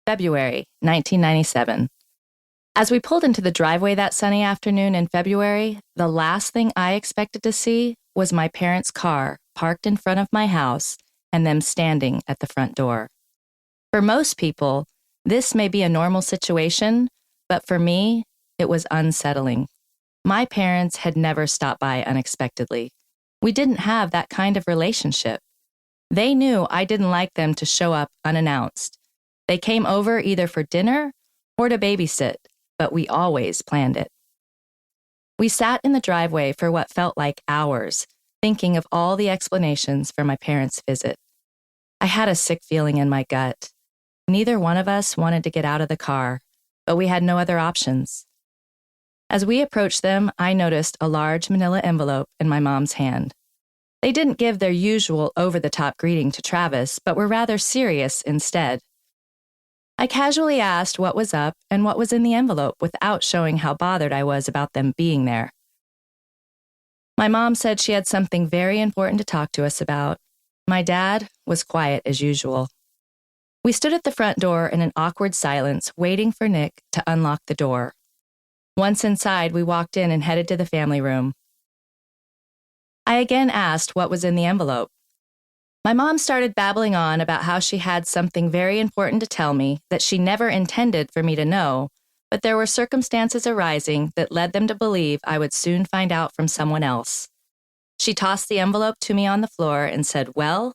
February, 1997. As we pulled into the driveway that sunny afternoon in February, the last thing I expected to see was my parents' car parked in front of my house and them standing at the front door. For most people, this may be a normal situation, but for me, it was unsettling. My parents had never stopped by unexpectedly. We didn't have that kind of relationship. They knew I didn't like them to show up unannounced. They came over either for dinner or to babysit, but we always planned it. We sat in the driveway for what felt like hours, thinking of all the explanations for my parents' visit. I had a sick feeling in my gut. Neither one of us wanted to get out of the car, but we had no other options. As we approached them, I noticed a large manila envelope in my mom's hand. They didn't give their usual over-the-top greeting to Travis, but were rather serious instead. I casually asked what was up and what was in the envelope without showing how bothered I was about them being there. My mom said she had something very important to talk to us about. My dad was quiet as usual. We stood at the front door in an awkward silence, waiting for Nick to unlock the door. Once inside, we walked in and headed to the family room. I again asked what was in the envelope. My mom started babbling on about how she had something very important to tell me that she never intended for me to know, but there were circumstances arising that led them to believe I would soon find out from someone else. She tossed the envelope to me on the floor and said, "Well,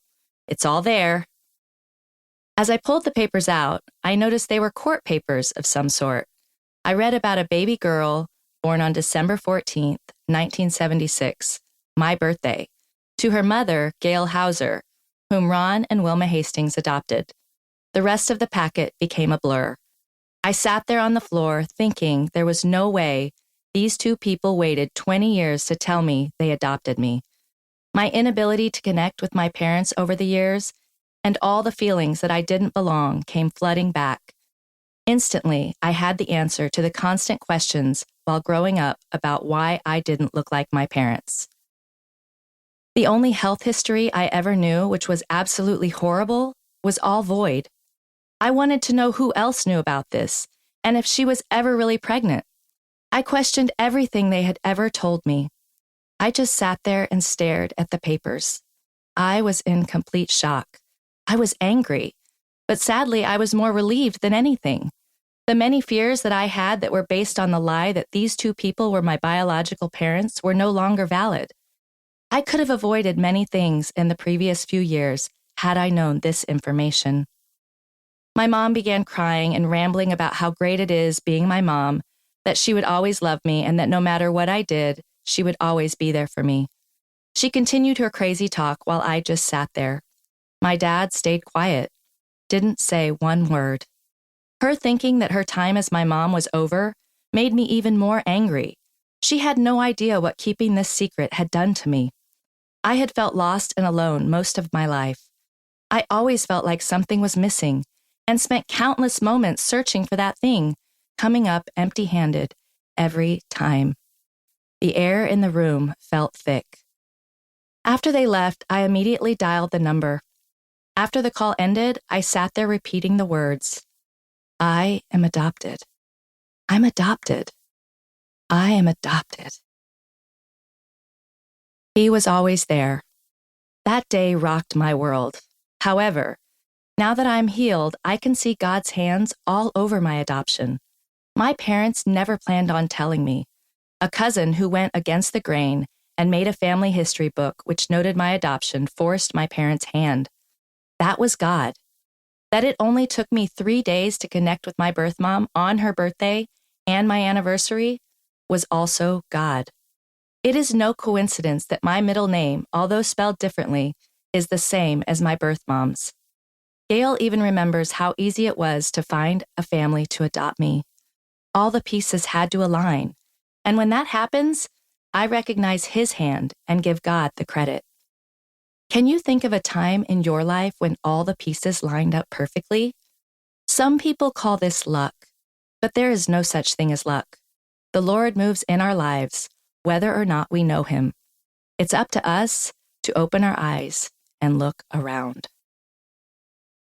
it's all there." As I pulled the papers out, I noticed they were court papers of some sort. I read about a baby girl born on December 14th, 1976, my birthday, to her mother, Gail Hauser, whom Ron and Wilma Hastings adopted. The rest of the packet became a blur. I sat there on the floor thinking there was no way these two people waited 20 years to tell me they adopted me. My inability to connect with my parents over the years and all the feelings that I didn't belong came flooding back. Instantly, I had the answer to the constant questions while growing up about why I didn't look like my parents. The only health history I ever knew, which was absolutely horrible, was all void. I wanted to know who else knew about this, and if she was ever really pregnant. I questioned everything they had ever told me. I just sat there and stared at the papers. I was in complete shock. I was angry, but sadly, I was more relieved than anything. The many fears that I had that were based on the lie that these two people were my biological parents were no longer valid. I could have avoided many things in the previous few years had I known this information. My mom began crying and rambling about how great it is being my mom, that she would always love me and that no matter what I did, she would always be there for me. She continued her crazy talk while I just sat there. My dad stayed quiet, didn't say one word. Her thinking that her time as my mom was over made me even more angry. She had no idea what keeping this secret had done to me. I had felt lost and alone most of my life. I always felt like something was missing and spent countless moments searching for that thing, coming up empty-handed every time. The air in the room felt thick. After they left, I immediately dialed the number. After the call ended, I sat there repeating the words, "I am adopted. I'm adopted. I am adopted." He was always there. That day rocked my world. However, now that I'm healed, I can see God's hands all over my adoption. My parents never planned on telling me. A cousin who went against the grain and made a family history book which noted my adoption forced my parents' hand. That was God. That it only took me 3 days to connect with my birth mom on her birthday and my anniversary was also God. It is no coincidence that my middle name, although spelled differently, is the same as my birth mom's. Gail even remembers how easy it was to find a family to adopt me. All the pieces had to align, and when that happens, I recognize His hand and give God the credit. Can you think of a time in your life when all the pieces lined up perfectly? Some people call this luck, but there is no such thing as luck. The Lord moves in our lives, whether or not we know Him. It's up to us to open our eyes and look around.